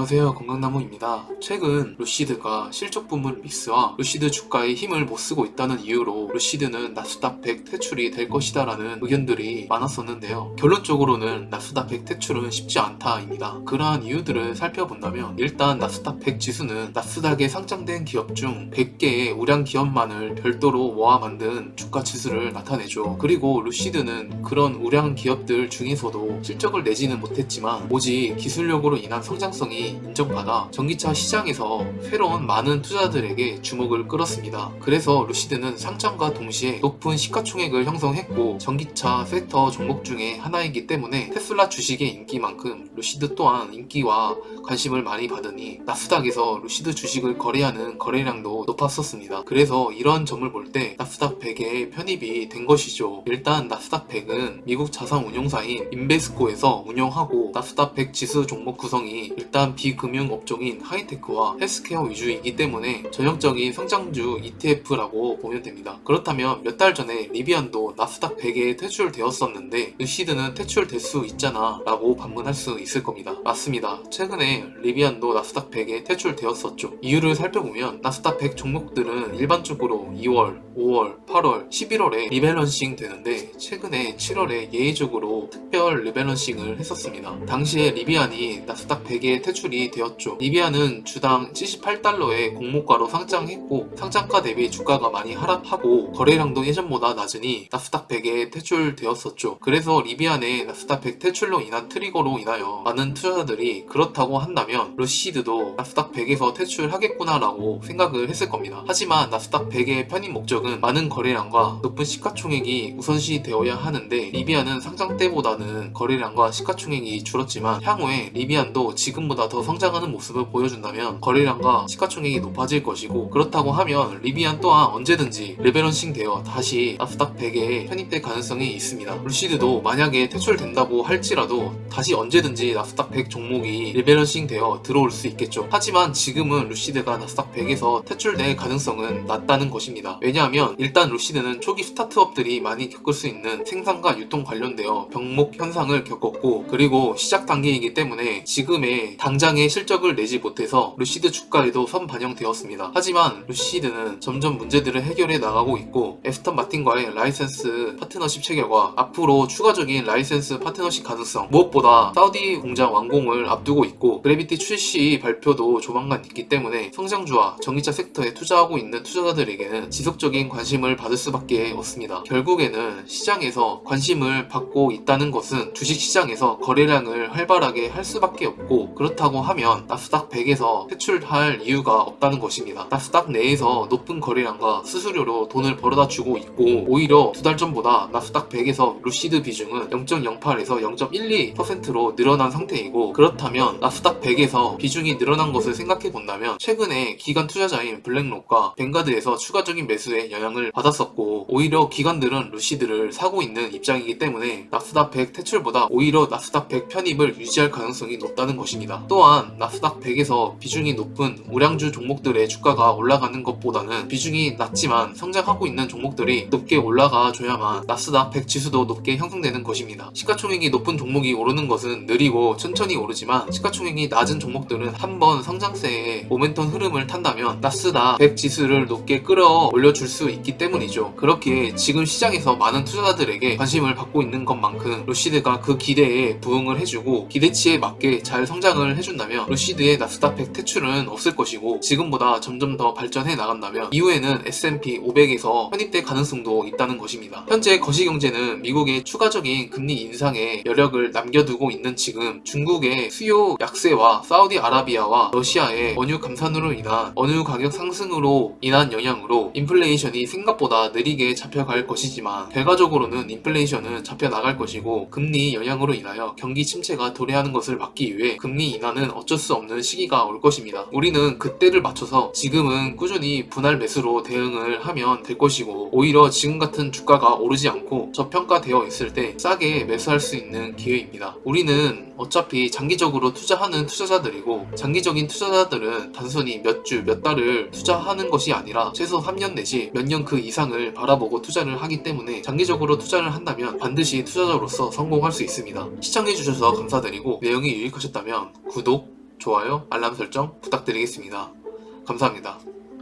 안녕하세요, 건강나무입니다. 최근 루시드가 실적 부문 미스와 루시드 주가에 힘을 못 쓰고 있다는 이유로 루시드는 나스닥 100 퇴출이 될 것이다 라는 의견들이 많았었는데요. 결론적으로는 나스닥 100 퇴출은 쉽지 않다입니다. 그러한 이유들을 살펴본다면 일단 나스닥 100 지수는 나스닥에 상장된 기업 중 100개의 우량 기업만을 별도로 모아 만든 주가 지수를 나타내죠. 그리고 루시드는 그런 우량 기업들 중에서도 실적을 내지는 못했지만 오직 기술력으로 인한 성장성이 인정받아 전기차 시장에서 새로운 많은 투자자들에게 주목을 끌었습니다. 그래서 루시드는 상장과 동시에 높은 시가총액을 형성했고 전기차 섹터 종목 중에 하나이기 때문에 테슬라 주식의 인기만큼 루시드 또한 인기와 관심을 많이 받으니 나스닥에서 루시드 주식을 거래하는 거래량도 높았었습니다. 그래서 이런 점을 볼 때 나스닥 100에 편입이 된 것이죠. 일단 나스닥 100은 미국 자산 운용사인 인베스코에서 운영하고 나스닥 100 지수 종목 구성이 일단 비금융 업종인 하이테크와 헬스케어 위주이기 때문에 전형적인 성장주 ETF라고 보면 됩니다. 그렇다면 몇 달 전에 리비안도 나스닥 100에 퇴출되었었는데 루시드는 퇴출될 수 있잖아 라고 반문할 수 있을 겁니다. 맞습니다. 최근에 리비안도 나스닥 100에 퇴출되었었죠. 이유를 살펴보면 나스닥 100 종목들은 일반적으로 2월, 5월, 8월, 11월에 리밸런싱 되는데 최근에 7월에 예외적으로 특별 리밸런싱을 했었습니다. 당시에 리비안이 나스닥 100에 퇴출이 되었죠. 리비안은 주당 78달러의 공모가로 상장했고 상장가 대비 주가가 많이 하락하고 거래량도 예전보다 낮으니 나스닥 100에 퇴출되었었죠. 그래서 리비안의 나스닥 100 퇴출로 인한 트리거로 인하여 많은 투자자들이 그렇다고 한다면 루시드도 나스닥 100에서 퇴출하겠구나 라고 생각을 했을 겁니다. 하지만 나스닥 100의 편입 목적은 많은 거래량과 높은 시가총액이 우선시 되어야 하는데 리비안은 상장 때보다는 거래량과 시가총액이 줄었지만 향후에 리비안도 지금보다 더 성장하는 모습을 보여준다면 거래량과 시가총액이 높아질 것이고 그렇다고 하면 리비안 또한 언제든지 리밸런싱 되어 다시 나스닥 100에 편입될 가능성이 있습니다. 루시드도 만약에 퇴출된다고 할지라도 다시 언제든지 나스닥 100 종목이 리밸런싱 되어 들어올 수 있겠죠. 하지만 지금은 루시드가 나스닥 100에서 퇴출될 가능성은 낮다는 것입니다. 왜냐하면 일단 루시드는 초기 스타트업들이 많이 겪을 수 있는 생산과 유통 관련되어 병목 현상을 겪었고 그리고 시작 단계이기 때문에 지금의 당장의 실적을 내지 못해서 루시드 주가에도 선반영되었습니다. 하지만 루시드는 점점 문제들을 해결해 나가고 있고 에스턴 마틴과의 라이센스 파트너십 체결과 앞으로 추가적인 라이센스 파트너십 가능성 무엇보다 사우디 공장 완공을 앞두고 있고 그래비티 출시 발표도 조만간 있기 때문에 성장주와 전기차 섹터에 투자하고 있는 투자자들에게는 지속적인 관심을 받을 수밖에 없습니다. 결국에는 시장에서 관심을 받고 있다는 것은 주식시장에서 거래량을 활발하게 할 수밖에 없고 그렇다고 하면 나스닥 100에서 퇴출할 이유가 없다는 것입니다. 나스닥 내에서 높은 거래량과 수수료로 돈을 벌어다 주고 있고 오히려 두 달 전보다 나스닥 100에서 루시드 비중은 0.08에서 0.12%로 늘어난 상태이고 그렇다면 나스닥 100에서 비중이 늘어난 것을 생각해 본다면 최근에 기관 투자자인 블랙록과 뱅가드에서 추가적인 매수에 영향을 받았었고 오히려 기관들은 루시드를 사고 있는 입장이기 때문에 나스닥 100 퇴출보다 오히려 나스닥 100 편입을 유지할 가능성이 높다는 것입니다. 또한 나스닥 100에서 비중이 높은 우량주 종목들의 주가가 올라가는 것보다는 비중이 낮지만 성장하고 있는 종목들이 높게 올라가 줘야만 나스닥 100 지수도 높게 형성되는 것입니다. 시가총액이 높은 종목이 오르는 것은 느리고 천천히 오르지만 시가총액이 낮은 종목들은 한번 성장세의 모멘텀 흐름을 탄다면 나스닥 100 지수를 높게 끌어올려 줄 수 있기 때문이죠. 그렇게 지금 시장에서 많은 투자자들에게 관심을 받고 있는 것만큼 루시드가 그 기대에 부응을 해주고 기대치에 맞게 잘 성장을 해준다면 루시드의 나스닥 100 퇴출은 없을 것이고 지금보다 점점 더 발전해 나간다면 이후에는 S&P 500에서 편입될 가능성도 있다는 것입니다. 현재 거시경제는 미국의 추가적인 금리 인상에 여력을 남겨두고 있는 지금 중국의 수요 약세와 사우디아라비아와 러시아의 원유 감산으로 인한 원유 가격 상승으로 인한 영향으로 인플레이션이 생각보다 느리게 잡혀갈 것이지만 결과적으로는 인플레이션은 잡혀나갈 것이고 금리 영향으로 인하여 경기 침체가 도래하는 것을 막기 위해 금리 인하는 어쩔 수 없는 시기가 올 것입니다. 우리는 그때를 맞춰서 지금은 꾸준히 분할 매수로 대응을 하면 될 것이고 오히려 지금 같은 주가가 오르지 않고 저평가되어 있을 때 싸게 매수할 수 있는 기회입니다. 우리는 어차피 장기적으로 투자하는 투자자들이고 장기적인 투자자들은 단순히 몇 주, 몇 달을 투자하는 것이 아니라 최소 3년 내지 몇 년 그 이상을 바라보고 투자를 하기 때문에 장기적으로 투자를 한다면 반드시 투자자로서 성공할 수 있습니다. 시청해주셔서 감사드리고 내용이 유익하셨다면 구독, 좋아요, 알람 설정 부탁드리겠습니다. 감사합니다.